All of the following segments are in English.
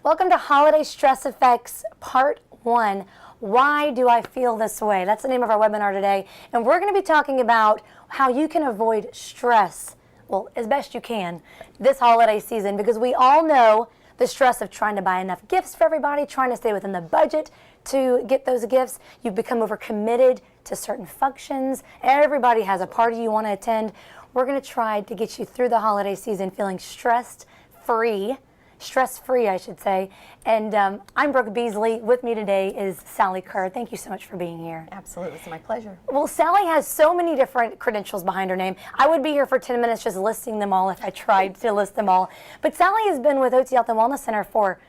Welcome to Holiday Stress Effects Part 1. Why do I feel this way? That's the name of our webinar today. And we're going to be talking about how you can avoid stress, well, as best you can, this holiday season, because we all know the stress of trying to buy enough gifts for everybody, trying to stay within the budget to get those gifts. You've become overcommitted to certain functions. Everybody has a party you want to attend. We're going to try to get you through the holiday season feeling stress-free, I should say. And I'm Brooke Beasley. With me today is Sally Kerr. Thank you so much for being here. Absolutely, it's my pleasure. Well, Sally has so many different credentials behind her name. I would be here for 10 minutes just listing them all if I tried to list them all. But Sally has been with OT Health and Wellness Center for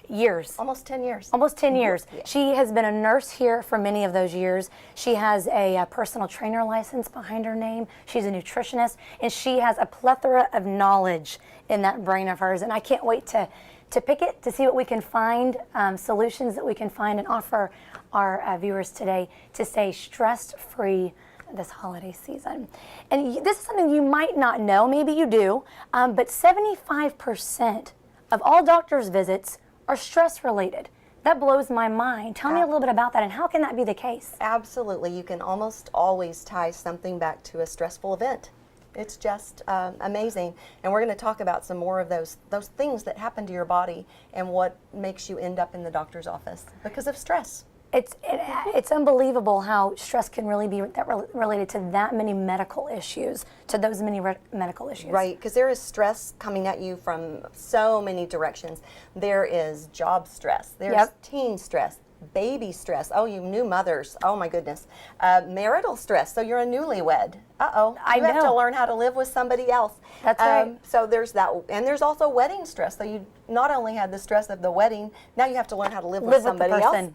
years. Almost 10 years. Almost 10 years. Yeah. She has been a nurse here for many of those years. She has a personal trainer license behind her name. She's a nutritionist, and she has a plethora of knowledge in that brain of hers. And I can't wait to pick it, to see what we can find, solutions that we can find and offer our viewers today to stay stress-free this holiday season. And this is something you might not know, maybe you do, but 75% of all doctor's visits are stress-related. That blows my mind. Tell me a little bit about that, and how can that be the case? Absolutely. You can almost always tie something back to a stressful event. It's just amazing. And we're going to talk about some more of those things that happen to your body and what makes you end up in the doctor's office because of stress. It's unbelievable how stress can really be related to that many medical issues, to those many medical issues. Right, because there is stress coming at you from so many directions. There is job stress, there's teen stress, baby stress, oh, you new mothers, oh my goodness, marital stress, so you're a newlywed, you have to learn how to live with somebody else. That's right. So there's that, and there's also wedding stress, so you not only had the stress of the wedding, now you have to learn how to live with somebody else.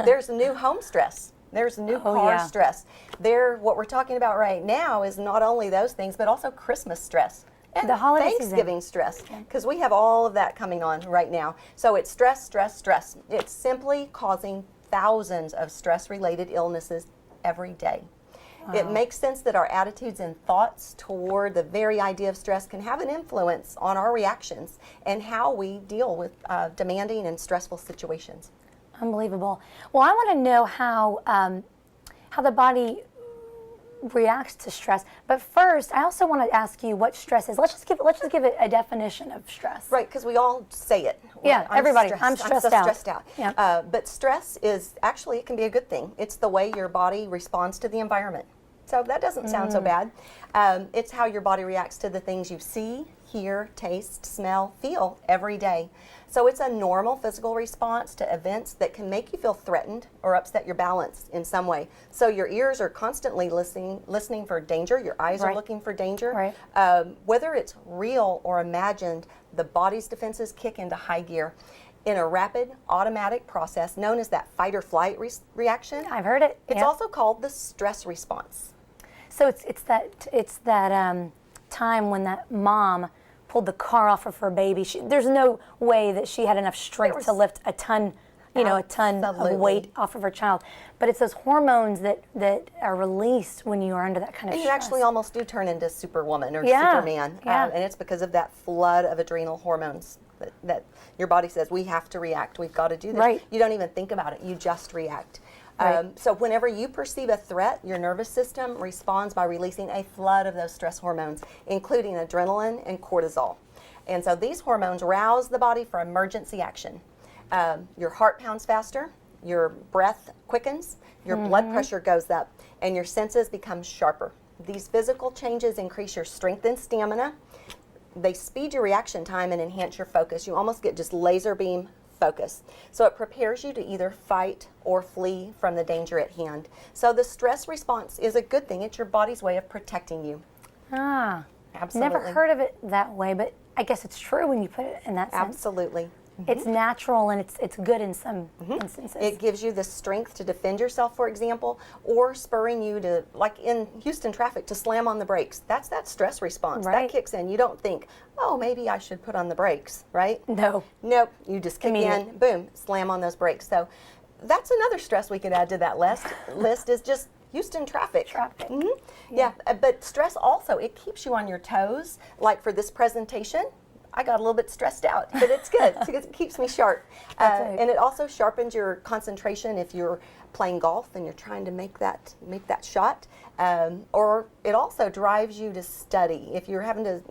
There's new home stress. There's new car stress. What we're talking about right now is not only those things, but also Christmas stress. And the holiday Thanksgiving stress, because we have all of that coming on right now. So it's stress, stress, stress. It's simply causing thousands of stress-related illnesses every day. Wow. It makes sense that our attitudes and thoughts toward the very idea of stress can have an influence on our reactions and how we deal with demanding and stressful situations. Unbelievable. Well, I want to know how the body reacts to stress. But first, I also want to ask you what stress is. Let's just give it a definition of stress. Right, because we all say it. Yeah, everybody. I'm stressed out. Stressed out. Yeah. But stress is actually, it can be a good thing. It's the way your body responds to the environment. So that doesn't sound so bad. It's how your body reacts to the things you see, hear, taste, smell, feel every day. So it's a normal physical response to events that can make you feel threatened or upset your balance in some way. So your ears are constantly listening for danger. Your eyes are looking for danger. Right. Whether it's real or imagined, the body's defenses kick into high gear in a rapid automatic process known as that fight or flight reaction. I've heard it. It's also called the stress response. So it's that time when that mom pulled the car off of her baby. There's no way that she had enough strength to lift a ton of weight off of her child. But it's those hormones that are released when you are under that kind of stress. And you actually almost do turn into Superwoman or Superman. And it's because of that flood of adrenal hormones that your body says, we have to react, we've got to do this. Right. You don't even think about it, you just react. So whenever you perceive a threat, your nervous system responds by releasing a flood of those stress hormones, including adrenaline and cortisol. And so these hormones rouse the body for emergency action. Your heart pounds faster, your breath quickens, your blood pressure goes up, and your senses become sharper. These physical changes increase your strength and stamina. They speed your reaction time and enhance your focus. You almost get just laser beam focus. So it prepares you to either fight or flee from the danger at hand. So the stress response is a good thing. It's your body's way of protecting you. Absolutely. Never heard of it that way, but I guess it's true when you put it in that sense. Absolutely. It's natural and it's good in some instances. It gives you the strength to defend yourself, for example, or spurring you to, like in Houston traffic, to slam on the brakes. That's that stress response. That kicks in. You don't think, oh, maybe I should put on the brakes, right? No. Nope. You just kick in, boom, slam on those brakes. So that's another stress we could add to that list is just Houston traffic. Yeah, but stress also, it keeps you on your toes. Like for this presentation, I got a little bit stressed out, but it's good because it keeps me sharp. Right. And it also sharpens your concentration if you're playing golf and you're trying to make that shot. Or it also drives you to study. If you're having to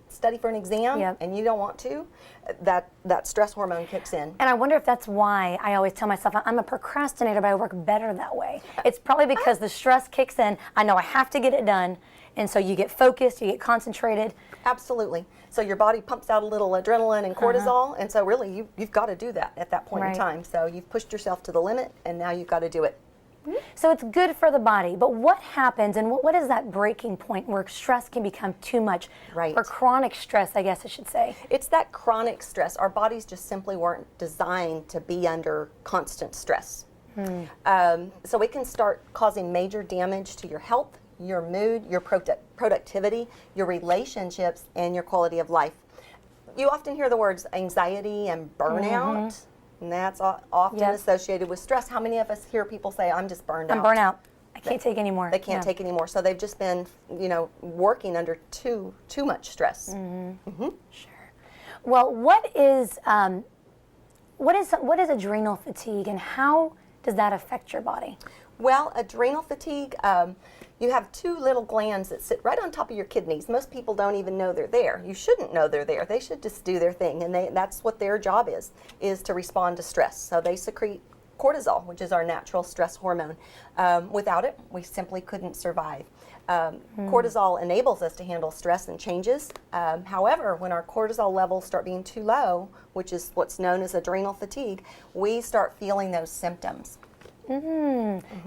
study for an exam and you don't want to, that stress hormone kicks in. And I wonder if that's why I always tell myself I'm a procrastinator, but I work better that way. It's probably because the stress kicks in. I know I have to get it done, and so you get focused, you get concentrated. Absolutely. So your body pumps out a little adrenaline and cortisol, and so really you've got to do that at that point in time. So you've pushed yourself to the limit, and now you've got to do it. So it's good for the body, but what happens and what is that breaking point where stress can become too much? Right. Or chronic stress, I guess I should say. It's that chronic stress. Our bodies just simply weren't designed to be under constant stress. So it can start causing major damage to your health, your mood, your productivity, your relationships, and your quality of life. You often hear the words anxiety and burnout. And that's often associated with stress. How many of us hear people say, I'm just burned out? I'm burnt out. I can't take anymore. They can't take anymore. So they've just been, working under too much stress. Sure. Well, what is adrenal fatigue, and how does that affect your body? Well, adrenal fatigue, you have two little glands that sit right on top of your kidneys. Most people don't even know they're there. You shouldn't know they're there. They should just do their thing, and that's what their job is to respond to stress. So they secrete cortisol, which is our natural stress hormone. Without it, we simply couldn't survive. Cortisol enables us to handle stress and changes. However, when our cortisol levels start being too low, which is what's known as adrenal fatigue, we start feeling those symptoms.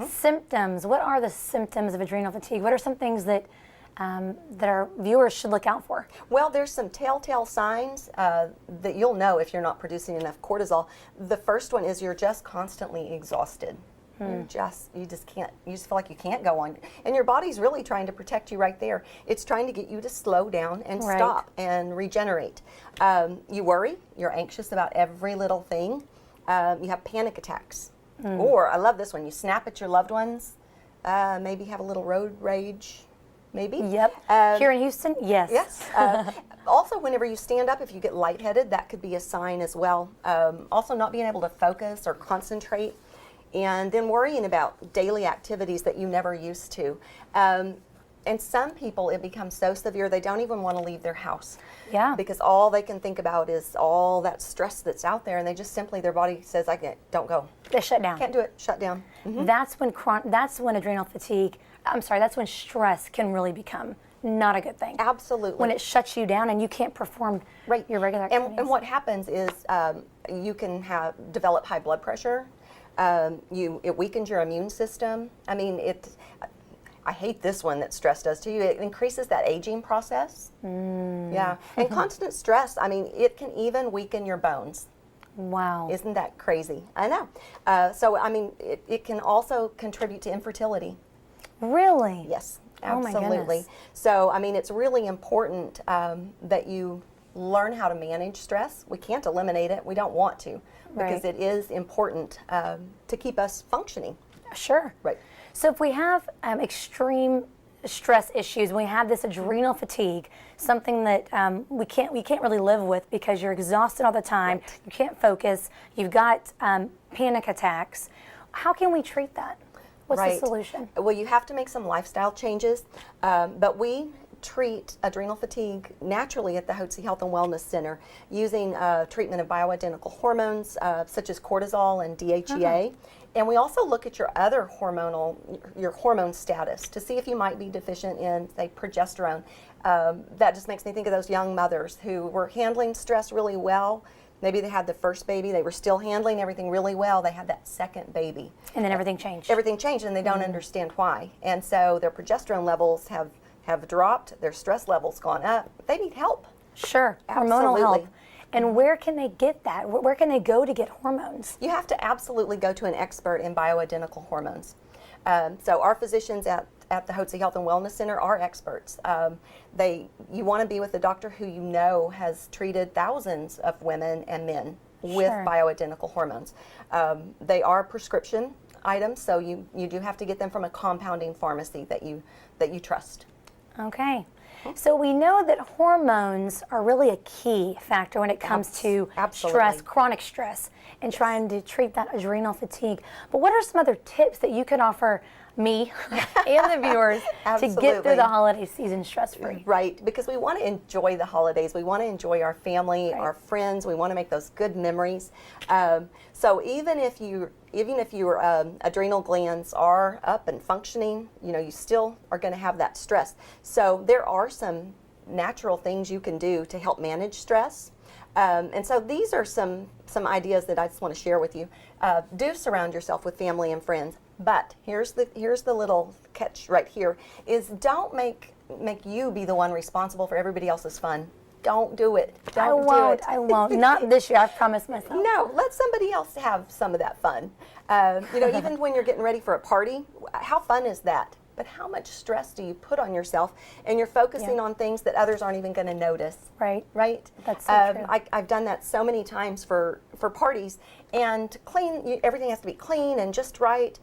Symptoms. What are the symptoms of adrenal fatigue? What are some things that our viewers should look out for? Well, there's some telltale signs that you'll know if you're not producing enough cortisol. The first one is you're just constantly exhausted. You just can't. You just feel like you can't go on, and your body's really trying to protect you right there. It's trying to get you to slow down and stop and regenerate. You worry. You're anxious about every little thing. You have panic attacks. Or, I love this one, you snap at your loved ones, maybe have a little road rage, maybe. Yep. Here in Houston, yes. Yes. Also, whenever you stand up, if you get lightheaded, that could be a sign as well. Also, not being able to focus or concentrate, and then worrying about daily activities that you never used to. And some people, it becomes so severe they don't even want to leave their house. Yeah. Because all they can think about is all that stress that's out there, and they just simply, their body says, don't go. They shut down. Can't do it, shut down. That's when adrenal fatigue, that's when stress can really become not a good thing. Absolutely. When it shuts you down and you can't perform your regular activities. And what happens is you can develop high blood pressure. It weakens your immune system. I mean, I hate this one that stress does to you. It increases that aging process. Yeah. And constant stress, it can even weaken your bones. Wow. Isn't that crazy? I know. So, it can also contribute to infertility. Really? Yes, Oh my absolutely. goodness. So, it's really important that you learn how to manage stress. We can't eliminate it. We don't want to, because it is important to keep us functioning. Sure. Right. So if we have extreme stress issues, when we have this adrenal fatigue, something that we can't really live with because you're exhausted all the time, you can't focus, you've got panic attacks, how can we treat that? What's the solution? Well, you have to make some lifestyle changes, but we treat adrenal fatigue naturally at the Hotze Health and Wellness Center using treatment of bioidentical hormones such as cortisol and DHEA. And we also look at your hormone status to see if you might be deficient in, say, progesterone. That just makes me think of those young mothers who were handling stress really well. Maybe they had the first baby, they were still handling everything really well. They had that second baby. And then everything changed. Everything changed, and they don't understand why. And so their progesterone levels have dropped, their stress levels gone up. They need help. Sure, Absolutely. hormonal help. And where can they get that? Where can they go to get hormones? You have to absolutely go to an expert in bioidentical hormones. So our physicians at the Hotze Health and Wellness Center are experts. You want to be with a doctor who you know has treated thousands of women and men with bioidentical hormones. They are prescription items, so you do have to get them from a compounding pharmacy that you trust. Okay. So we know that hormones are really a key factor when it comes to stress, chronic stress, and trying to treat that adrenal fatigue. But what are some other tips that you could offer me and the viewers to get through the holiday season stress-free? Right, because we want to enjoy the holidays. We want to enjoy our family, our friends. We want to make those good memories. So even if your adrenal glands are up and functioning, you still are going to have that stress. So there are some natural things you can do to help manage stress. And so these are some ideas that I just want to share with you. Do surround yourself with family and friends. But here's the little catch right here, is don't make you be the one responsible for everybody else's fun. Don't do it. Don't do it. I won't. Not this year, I've promised myself. No, let somebody else have some of that fun. Even when you're getting ready for a party, how fun is that? But how much stress do you put on yourself, and you're focusing on things that others aren't even going to notice? Right. Right? That's so true. I've done that so many times for parties, and everything has to be clean and just right.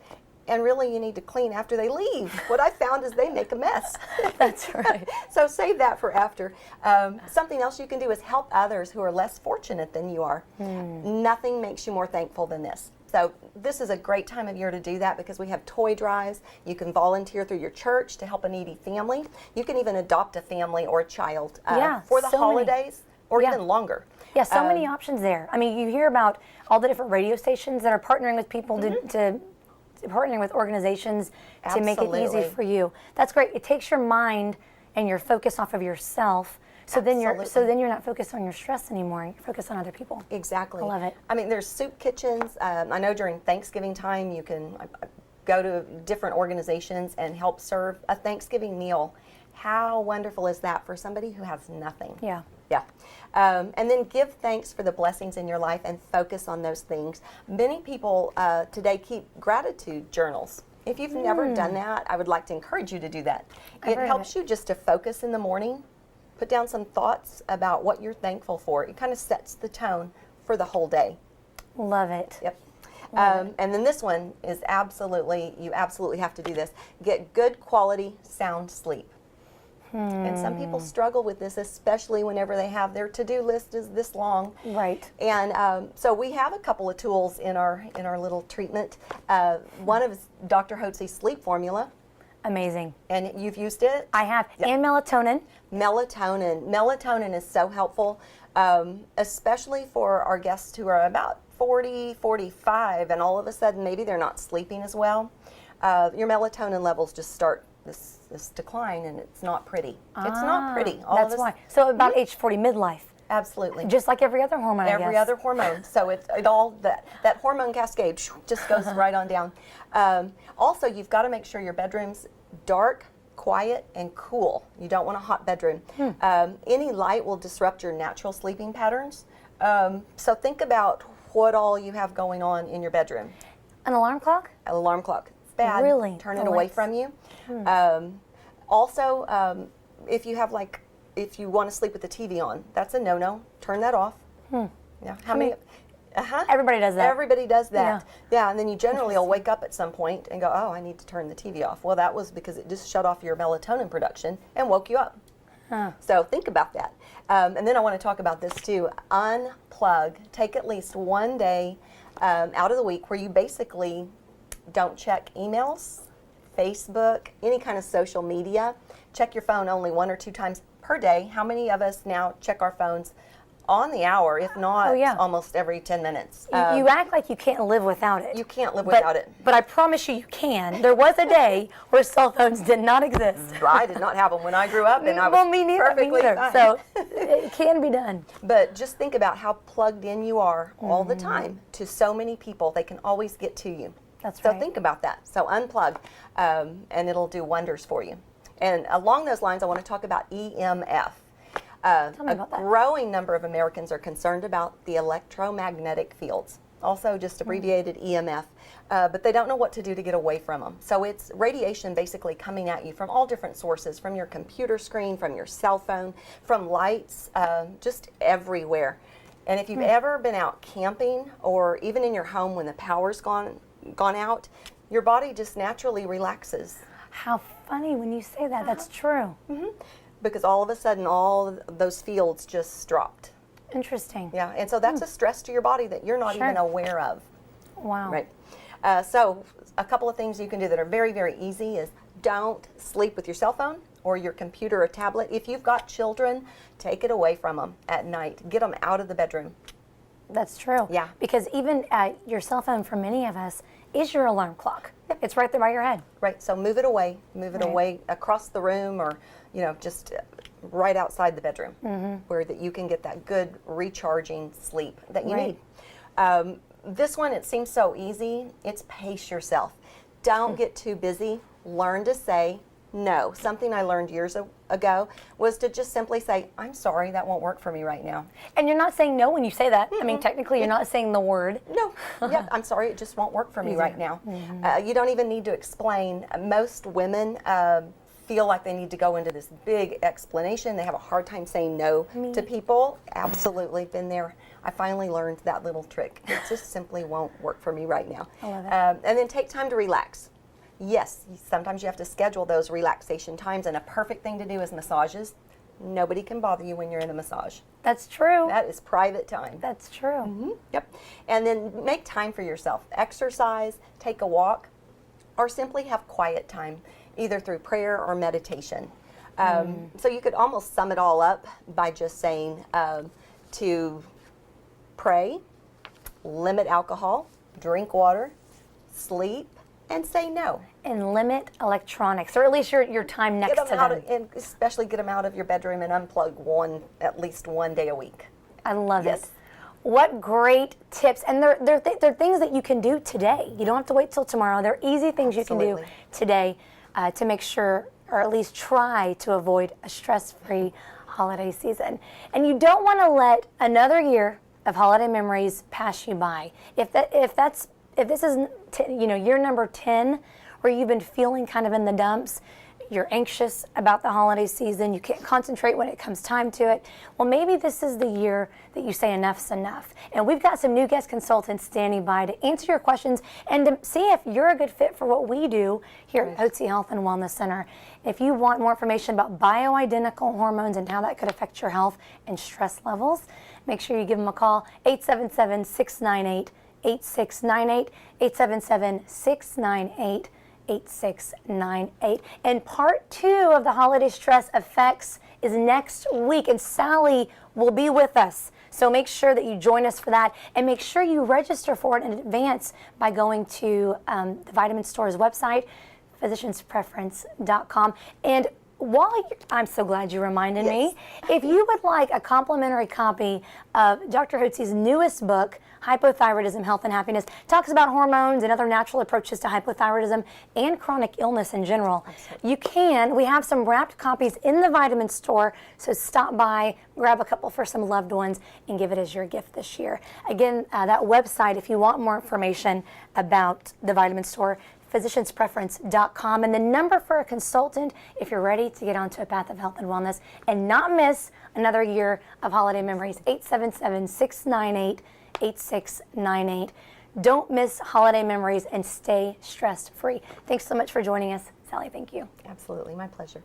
And really, you need to clean after they leave. What I found is they make a mess. That's right. So save that for after. Something else you can do is help others who are less fortunate than you are. Nothing makes you more thankful than this. So this is a great time of year to do that, because we have toy drives. You can volunteer through your church to help a needy family. You can even adopt a family or a child for the holidays or even longer. Yeah, so many options there. I mean, you hear about all the different radio stations that are partnering with people to partnering with organizations to make it easy for you. That's great. It takes your mind and your focus off of yourself. So then you're not focused on your stress anymore. You're focused on other people. Exactly. I love it. I mean, there's soup kitchens. I know during Thanksgiving time you can go to different organizations and help serve a Thanksgiving meal. How wonderful is that for somebody who has nothing? Yeah. Yeah. And then give thanks for the blessings in your life and focus on those things. Many people today keep gratitude journals. If you've never done that, I would like to encourage you to do that. It helps you just to focus in the morning, put down some thoughts about what you're thankful for. It kind of sets the tone for the whole day. Love it. Yep. And then this one is you absolutely have to do this. Get good quality sound sleep. And some people struggle with this, especially whenever they have their to-do list is this long. Right. And so we have a couple of tools in our little treatment. One is Dr. Hotze's sleep formula. Amazing. And you've used it? I have. Yep. And melatonin. Melatonin is so helpful, especially for our guests who are about 40, 45, and all of a sudden maybe they're not sleeping as well. Your melatonin levels just start this decline, and it's not pretty. It's not pretty. That's why. So about age 40, midlife. Absolutely. Just like every other hormone, I guess. Every other hormone. So it all that hormone cascade just goes right on down. Also, you've got to make sure your bedroom's dark, quiet, and cool. You don't want a hot bedroom. Any light will disrupt your natural sleeping patterns. So think about what all you have going on in your bedroom. An alarm clock? An alarm clock. It's bad. Really? Turn it away from you. Also, if you want to sleep with the TV on, that's a no-no. Turn that off. Yeah. How many? Everybody does that. Everybody does that. Yeah, and then you generally will wake up at some point and go, oh, I need to turn the TV off. Well, that was because it just shut off your melatonin production and woke you up. So think about that. And then I want to talk about this too. Unplug. Take at least one day out of the week where you basically don't check emails, Facebook, any kind of social media. Check your phone only 1 or 2 times per day. How many of us now check our phones on the hour, if not almost every 10 minutes? You act like you can't live without it. You can't live without it. But I promise you can. There was a day where cell phones did not exist. I did not have them when I grew up, and I was me neither. fine. So it can be done. But just think about how plugged in you are all the time to so many people. They can always get to you. That's right. So think about that. So unplug, and it'll do wonders for you. And along those lines, I want to talk about EMF. Tell me about that. A growing number of Americans are concerned about the electromagnetic fields, also just abbreviated EMF, but they don't know what to do to get away from them. So it's radiation basically coming at you from all different sources, from your computer screen, from your cell phone, from lights, just everywhere. And if you've ever been out camping or even in your home when the power's gone out, your body just naturally relaxes. How funny when you say that. That's true. because all of a sudden all of those fields just dropped. Interesting. Yeah, and so that's a stress to your body that you're not even aware of. Wow. Right. So a couple of things you can do that are very, very easy is don't sleep with your cell phone or your computer or tablet. If you've got children, take it away from them at night. Get them out of the bedroom. That's true. Yeah. Because even your cell phone, for many of us, is your alarm clock. It's right there by your head. Right. So move it away. Move it away across the room, or just right outside the bedroom, where that you can get that good recharging sleep that you need. This one, it seems so easy. It's pace yourself. Don't get too busy. Learn to say no. Something I learned years ago was to just simply say, I'm sorry, that won't work for me right now. And you're not saying no when you say that. I mean, technically, you're not saying the word. No. Yeah, I'm sorry, it just won't work for me right now. You don't even need to explain. Most women feel like they need to go into this big explanation. They have a hard time saying no to people. Absolutely, been there. I finally learned that little trick. It just simply won't work for me right now. I love it. And then take time to relax. Yes, sometimes you have to schedule those relaxation times, and a perfect thing to do is massages. Nobody can bother you when you're in a massage. That's true. That is private time. That's true. Yep. And then make time for yourself. Exercise, take a walk, or simply have quiet time, either through prayer or meditation. So you could almost sum it all up by just saying to pray, limit alcohol, drink water, sleep, and say no. And limit electronics, or at least your time next to them. And especially get them out of your bedroom and unplug at least one day a week. I love Yes. it. What great tips. And they're things that you can do today. You don't have to wait till tomorrow. They're easy things you can do today to make sure, or at least try to avoid a stress-free holiday season. And you don't want to let another year of holiday memories pass you by. If this is year number 10, where you've been feeling kind of in the dumps, you're anxious about the holiday season, you can't concentrate when it comes time to it, well, maybe this is the year that you say enough's enough. And we've got some new guest consultants standing by to answer your questions and to see if you're a good fit for what we do here at Otzi Health and Wellness Center. If you want more information about bioidentical hormones and how that could affect your health and stress levels, make sure you give them a call, 877-698-8698, 877-698-8698. And part 2 of the holiday stress effects is next week, and Sally will be with us. So make sure that you join us for that, and make sure you register for it in advance by going to the Vitamin Store's website, physicianspreference.com. And I'm so glad you reminded me. If you would like a complimentary copy of Dr. Hotze's newest book, Hypothyroidism, Health and Happiness, talks about hormones and other natural approaches to hypothyroidism and chronic illness in general. We have some wrapped copies in the Vitamin Store, so stop by, grab a couple for some loved ones, and give it as your gift this year. Again, that website, if you want more information about the Vitamin Store, physicianspreference.com, and the number for a consultant if you're ready to get onto a path of health and wellness and not miss another year of holiday memories, 877-698-8698. Don't miss holiday memories and stay stress-free. Thanks so much for joining us, Sally. Thank you. Absolutely, my pleasure.